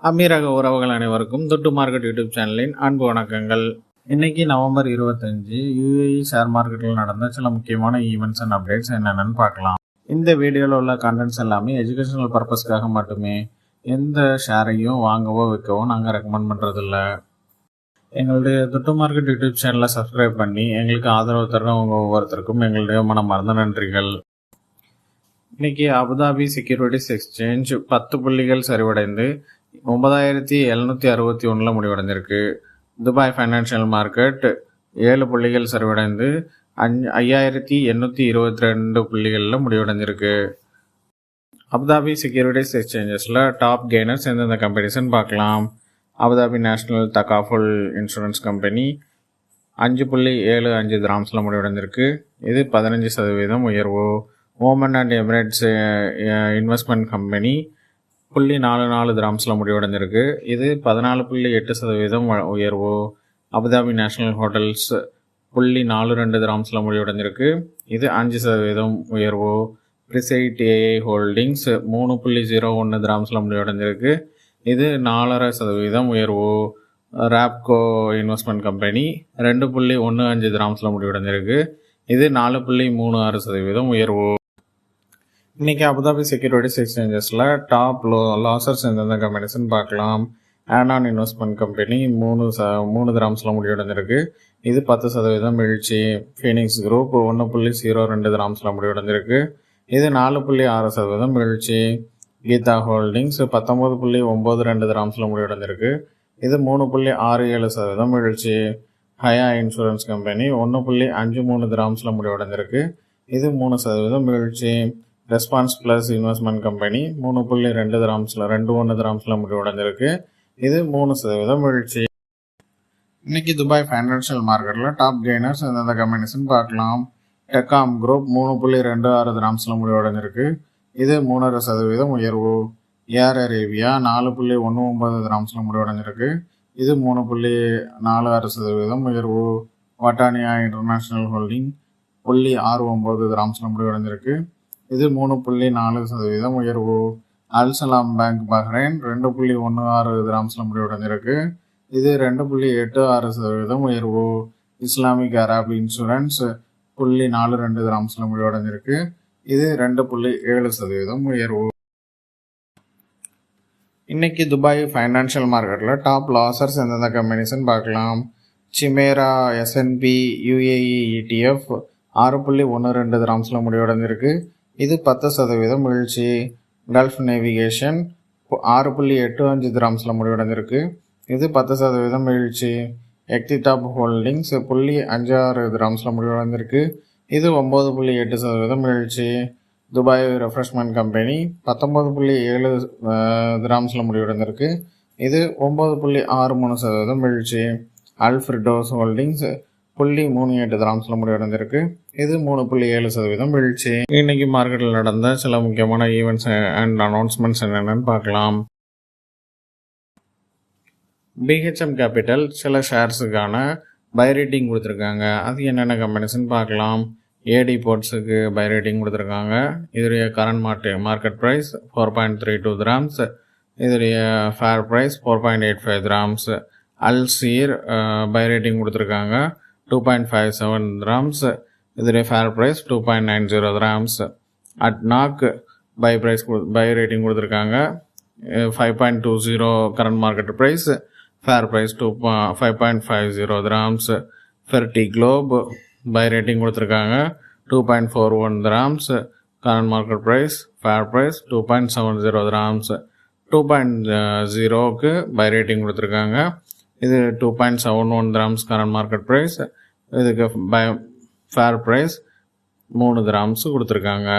அமீரக உறவுகள் அனைவருக்கும் துட்டு மார்க்கெட் யூடியூப் சேனலின் அன்பு வணக்கங்கள். இன்னைக்கு நவம்பர் 25 யூஏஇ ஷேர் மார்க்கெட்டில் நடந்த சில முக்கியமான ஈவெண்ட்ஸ் அண்ட் அப்டேட்ஸ் என்னென்னு பார்க்கலாம். இந்த வீடியோவில் உள்ள கண்டென்ட்ஸ் எல்லாமே எஜுகேஷனல் பர்பஸ்க்காக மட்டுமே. எந்த ஷேரையும் வாங்கவோ விற்கவோ நாங்கள் ரெக்கமெண்ட் பண்ணுறதில்ல. எங்களுடைய துட்டு மார்க்கெட் யூடியூப் சேனலை சப்ஸ்கிரைப் பண்ணி எங்களுக்கு ஆதரவு தர உங்கள் ஒவ்வொருத்தருக்கும் எங்களுடைய மனமார்ந்த நன்றிகள். இன்னைக்கு அபுதாபி செக்யூரிட்டிஸ் எக்ஸ்சேஞ்ச் 10 புள்ளிகள் சரிவடைந்து 9761 முடிவடைந்திருக்கு. துபாய் ஃபைனான்சியல் மார்க்கெட் 7 புள்ளிகள் சரிவடைந்து 5822 புள்ளிகளில் முடிவடைஞ்சிருக்கு. அபுதாபி செக்யூரிட்டிஸ் எக்ஸ்சேஞ்சஸில் டாப் கெய்னர்ஸ் எந்தெந்த கம்பெனிஸ்ன்னு பார்க்கலாம். Abu Dhabi national Takaful insurance company 5.75 திராம்ஸில் முடிவடைஞ்சிருக்கு. இது 15% உயர்வு. Oman and Emirates investment company 0.44 திராம்ஸில் முடிவடைஞ்சிருக்கு. இது 14.8% உயர்வு. அபுதாபி நேஷனல் ஹோட்டல்ஸ் 0.42 திராம்ஸில் முடிவடைஞ்சிருக்கு. இது 5% உயர்வு. பிரிசைட் ஏஐ ஹோல்டிங்ஸ் 3.01 திராம்ஸில் முடிவடைஞ்சிருக்கு. இது 4.5% உயர்வு. ராப்கோ இன்வெஸ்ட்மெண்ட் கம்பெனி 2.15 திராம்ஸில் முடிவடைஞ்சிருக்கு. இது 4.36% உயர்வு. இன்றைக்கி அபுதாபி செக்யூரிட்டிஸ் எக்ஸ்சேஞ்சஸில் டாப் லாசர்ஸ் எந்தெந்த கம்பெனிஸ்ன்னு பார்க்கலாம். ஆனான் இன்வெஸ்ட்மெண்ட் கம்பெனி 3 திராம்ஸில் முடிவடைஞ்சிருக்கு. இது 10% வீழ்ச்சி. ஃபீனிக்ஸ் குரூப் 1.02 திராம்ஸில் முடிவடைஞ்சிருக்கு. இது 4.6% வீழ்ச்சி. கீதா ஹோல்டிங்ஸ் 19.92 திராம்ஸில் முடிவடைஞ்சிருக்கு. இது 3.67% வீழ்ச்சி. ஹயா இன்சூரன்ஸ் கம்பெனி 1.53 திராம்ஸில் முடிவடைஞ்சிருக்கு. இது 3% வீழ்ச்சி. ரெஸ்பான்ஸ் ப்ளஸ் இன்வெஸ்ட்மெண்ட் கம்பெனி 3.21 திராம்ஸில் முடிவடைஞ்சிருக்கு. இது 3% வீழ்ச்சி. இன்னைக்கு துபாய் ஃபைனான்சியல் மார்க்கெட்டில் டாப் கெய்னர்ஸ் எந்தெந்த கம்பெனிஸ்ன்னு பார்க்கலாம். டெக்காம் குரூப் 3.26 திராம்ஸில் முடிவடைஞ்சிருக்கு. இது 3.5% உயர்வு. ஏர் அரேபியா 4.19 திராம்ஸில் முடிவடைஞ்சிருக்கு. இது 3.46% உயர்வு. வட்டானியா இன்டர்நேஷ்னல் ஹோல்டிங் 0.69 திராம்ஸில் முடிவடைஞ்சிருக்கு. இது 3.4% உயர்வு. அல்சலாம் பேங்க் பஹ்ரைன் 2.16 திராம்ஸில் முடிவடைஞ்சிருக்கு. இது 2.86% உயர்வு. இஸ்லாமிக் அரப் இன்சூரன்ஸ் 0.42 திராம்ஸில் முடிவடைஞ்சிருக்கு. இது 2.7% உயர்வு. இன்னைக்கு துபாய் ஃபைனான்சியல் மார்க்கெட்டில் டாப் லாசர்ஸ் எந்தெந்த கம்பெனிஸ்ன்னு பார்க்கலாம். சிமேரா எஸ்என்பி யூஏஇ ETF 6.12 திராம்ஸில் முடிவடைஞ்சிருக்கு. இது 10% வீழ்ச்சி. கல்ஃப் நேவிகேஷன் 6.85 திராம்ஸில் முடிவடைஞ்சிருக்கு. இது 10% வீழ்ச்சி. எக்திடாப் ஹோல்டிங்ஸ் 0.56 திராம்ஸில் முடிவடைஞ்சிருக்கு. இது 9.8% வீழ்ச்சி. துபாய் ரெஃப்ரெஷ்மெண்ட் கம்பெனி 19.7 திராம்ஸில் முடிவடைஞ்சிருக்கு. இது 9.63% வீழ்ச்சி. அல்ஃபிர்டோஸ் ஹோல்டிங்ஸ் 0.38 திராம்ஸில் முடிவடைஞ்சிருக்கு. இது 3.7% வீழ்ச்சி. இன்னைக்கு மார்க்கெட்டில் நடந்த சில முக்கியமான ஈவெண்ட்ஸ் அண்ட் அனௌன்ஸ்மெண்ட்ஸ் என்னென்னு பார்க்கலாம். பிஹெச்எம் கேபிட்டல் சில ஷேர்ஸுக்கான பை ரேட்டிங் கொடுத்துருக்காங்க. அது என்னென்ன கம்பெனிஸ்ன்னு பார்க்கலாம். ஏடி போர்ட்ஸுக்கு பை ரேட்டிங் கொடுத்துருக்காங்க. இதோடைய கரண்ட் மார்க்கெட் ப்ரைஸ் 4.32 திராம்ஸ். இதோடைய fair price 4.85 dirhams. Al Seer buy rating கொடுத்துருக்காங்க 2.57 திராம்ஸ். இதோடைய fair price 2.90 dirhams. ADNOC buy rating கொடுத்துருக்காங்க 5.20 current market price. Fair price 5.50 dirhams. Fertiglobe buy rating கொடுத்துருக்காங்க 2.41 dirhams. Current market price. Fair price 2.70 dirhams. 2.0க்கு buy rating கொடுத்துருக்காங்க. இது 2.71 dirhams current market price. இதுக்கு fair price 3 dirhams கொடுத்துருக்காங்க.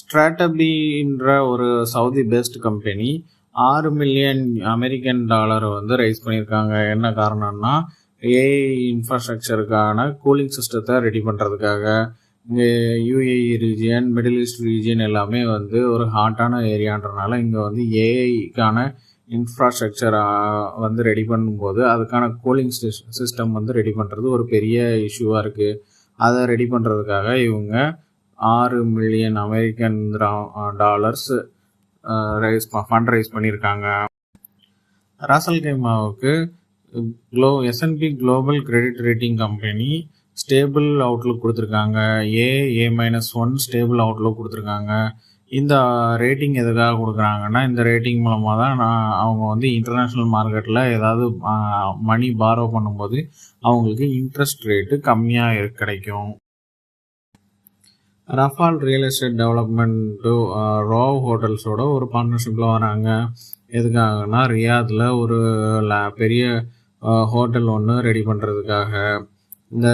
ஸ்ட்ராட்டபின்ற ஒரு Saudi paste company $6 million raise பண்ணியிருக்காங்க. என்ன காரணம்னா ஏஐ இன்ஃப்ராஸ்ட்ரக்சருக்கான கூலிங் சிஸ்டத்தை ரெடி பண்ணுறதுக்காக. இங்கே UAE region, middle east region எல்லாமே ஒரு ஹாட்டான ஏரியான்றனால இங்கே ஏஐக்கான இன்ஃப்ராஸ்ட்ரக்சரை ரெடி பண்ணும்போது அதுக்கான கூலிங் சிஸ்டம் ரெடி பண்ணுறது ஒரு பெரிய இஷ்யூவாக இருக்குது. அதை ரெடி பண்ணுறதுக்காக இவங்க $6 மில்லியன் ஃபண்ட் ரைஸ் பண்ணியிருக்காங்க. ராசல் கைமாவுக்கு S&P global credit rating company stable Outlook கொடுத்துருக்காங்க. A-1 ஸ்டேபிள் அவுட்லுக் கொடுத்துருக்காங்க. இந்த ரேட்டிங் எதுக்காக கொடுக்குறாங்கன்னா, இந்த ரேட்டிங் மூலமாக தான் அவங்க வந்து இன்டர்நேஷ்னல் மார்க்கெட்டில் ஏதாவது மணி பாரோ பண்ணும்போது அவங்களுக்கு இன்ட்ரெஸ்ட் ரேட்டு கம்மியாக கிடைக்கும். Rafal real estate development Rove ஹோட்டல்ஸோட ஒரு பார்ட்னர்ஷிப்பில் வராங்க. எதுக்காகனா, ரியாத்தில் ஒரு பெரிய ஹோட்டல் ஒன்று ரெடி பண்ணுறதுக்காக. இந்த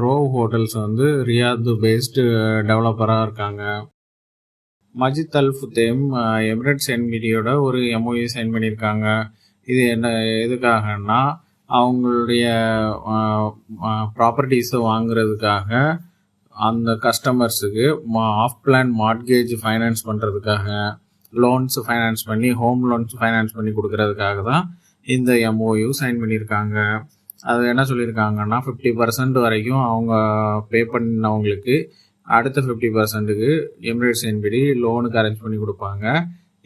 ரோவ் ஹோட்டல்ஸ் வந்து ரியாத் பேஸ்டு டெவலப்பராக இருக்காங்க. மஜித் அல் ஃபுத்தேம் எமிரேட்ஸ் என்விடியோட ஒரு MOU சைன் பண்ணியிருக்காங்க. இது எதுக்காகனா, அவங்களுடைய ப்ராப்பர்ட்டிஸை வாங்குறதுக்காக அந்த கஸ்டமர்ஸுக்கு ஆஃப் பிளான் மார்ட்கேஜ் ஃபைனான்ஸ் பண்ணுறதுக்காக, லோன்ஸ் ஃபைனான்ஸ் பண்ணி ஹோம் லோன்ஸ் ஃபைனான்ஸ் பண்ணி கொடுக்கறதுக்காக தான் இந்த MOU சைன் பண்ணியிருக்காங்க. அது என்ன சொல்லியிருக்காங்கன்னா, 50% வரைக்கும் அவங்க பே பண்ணவங்களுக்கு அடுத்த 50%க்கு எமிரேட்ஸ் என்படி லோனுக்கு அரேஞ்ச் பண்ணி கொடுப்பாங்க.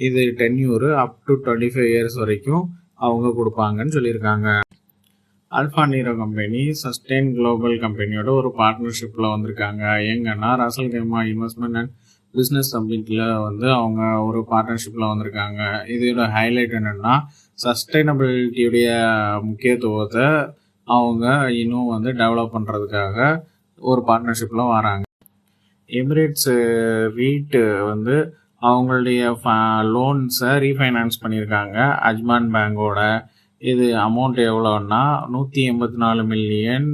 இது டென்யூர் அப் டு 25 இயர்ஸ் வரைக்கும் அவங்க கொடுப்பாங்கன்னு சொல்லியிருக்காங்க. Alpha Nero company Sustain global கம்பெனியோட ஒரு பார்ட்னர்ஷிப்பில் வந்திருக்காங்க. எங்கன்னா, Ras Al Khaimah investment and business சம்மிட்டில் வந்து அவங்க ஒரு பார்ட்னர்ஷிப்பில் வந்திருக்காங்க. இதோட ஹைலைட் என்னென்னா, சஸ்டைனபிலிட்டியுடைய முக்கியத்துவத்தை அவங்க இன்னும் வந்து டெவலப் பண்ணுறதுக்காக ஒரு பார்ட்னர்ஷிப்பில் வராங்க. எமிரேட்ஸ் வீட்டு வந்து அவங்களுடைய லோன்ஸை ரீஃபைனான்ஸ் பண்ணியிருக்காங்க அஜ்மான் பேங்கோட. இது அமௌண்ட் எவ்வளோன்னா 184 மில்லியன்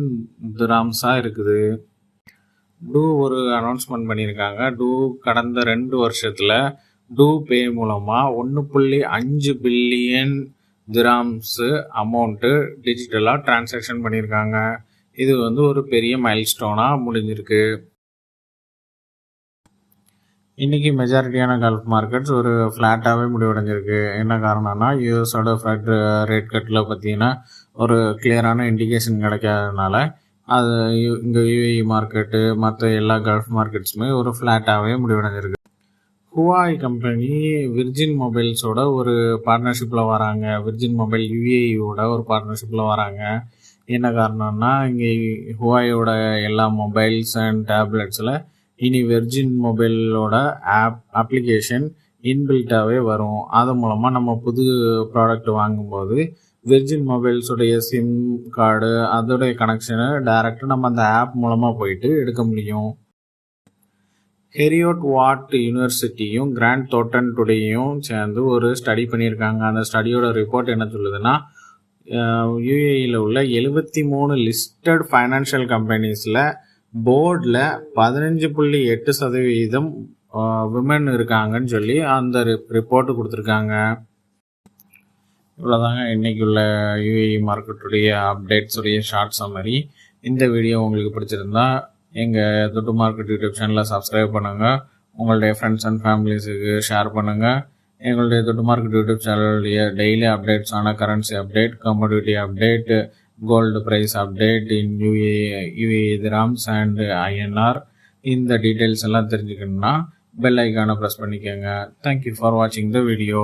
திராம்ஸாக இருக்குது. டூ ஒரு அனௌன்ஸ்மெண்ட் பண்ணியிருக்காங்க. டூ கடந்த 2 வருஷத்தில் டூ பே மூலமாக 1.5 பில்லியன் திராம்ஸு அமௌண்ட்டு டிஜிட்டலாக டிரான்சாக்ஷன் பண்ணியிருக்காங்க. இது வந்து ஒரு பெரிய மைல்ஸ்டோனாக முடிஞ்சிருக்கு. இன்றைக்கி மெஜாரிட்டியான கல்ஃப் மார்க்கெட்ஸ் ஒரு ஃப்ளாட்டாகவே முடிவடைஞ்சிருக்கு. என்ன காரணம்னா, யூஎஸோட ஃபெட் ரேட் கட்டில் பார்த்தீங்கன்னா ஒரு கிளியரான இண்டிகேஷன் கிடைக்காதனால அது இங்கே UAE மார்க்கெட்டு மற்ற எல்லா கல்ஃப் மார்க்கெட்ஸுமே ஒரு ஃப்ளாட்டாகவே முடிவடைஞ்சிருக்கு. ஹுவாய் கம்பெனி விர்ஜின் மொபைல்ஸோட ஒரு பார்ட்னர்ஷிப்பில் வராங்க. விர்ஜின் மொபைல் UAEயோட ஒரு பார்ட்னர்ஷிப்பில் வராங்க. என்ன காரணம்னா, இங்கே ஹுவாயோட எல்லா மொபைல்ஸ் அண்ட் டேப்லெட்ஸில் இனி வெர்ஜின் மொபைலோட அப்ளிகேஷன் இன்பில்ட்டாகவே வரும். அது மூலமாக நம்ம புது ப்ராடக்ட் வாங்கும்போது வெர்ஜின் மொபைல்ஸோடைய சிம் கார்டு அதோடைய கனெக்ஷனை டைரெக்டாக நம்ம அந்த ஆப் மூலமாக போயிட்டு எடுக்க முடியும். ஹெரியோட் வாட் யூனிவர்சிட்டியும் கிராண்ட் தோட்டன் டுடேயும் சேர்ந்து ஒரு ஸ்டடி பண்ணியிருக்காங்க. அந்த ஸ்டடியோட ரிப்போர்ட் என்ன சொல்லுதுன்னா, UAEயில் உள்ள 73 லிஸ்டட் ஃபைனான்ஷியல் கம்பெனிஸில் போர்டில் 15.8% விமன் இருக்காங்கன்னு சொல்லி அந்த ரிப்போர்ட்டு கொடுத்துருக்காங்க. இவ்வளோதாங்க இன்றைக்கி உள்ள UAE மார்க்கெட்டுடைய அப்டேட்ஸுடைய ஷார்ட் சம்மரி. இந்த வீடியோ உங்களுக்கு பிடிச்சிருந்தா எங்கள் துட்டு மார்க்கெட் யூடியூப் சேனலை சப்ஸ்கிரைப் பண்ணுங்கள். உங்களுடைய ஃப்ரெண்ட்ஸ் அண்ட் ஃபேமிலிஸுக்கு ஷேர் பண்ணுங்கள். எங்களுடைய துட்டு மார்க்கெட் யூடியூப் சேனலுடைய டெய்லி அப்டேட்ஸான currency update, commodity update, gold price update in UAE dirhams and INR, இந்த டீட்டெயில்ஸ் எல்லாம் தெரிஞ்சுக்கணுன்னா பெல் ஐக்கானை ப்ரெஸ் பண்ணிக்கோங்க. தேங்க்யூ ஃபார் வாட்சிங் த வீடியோ.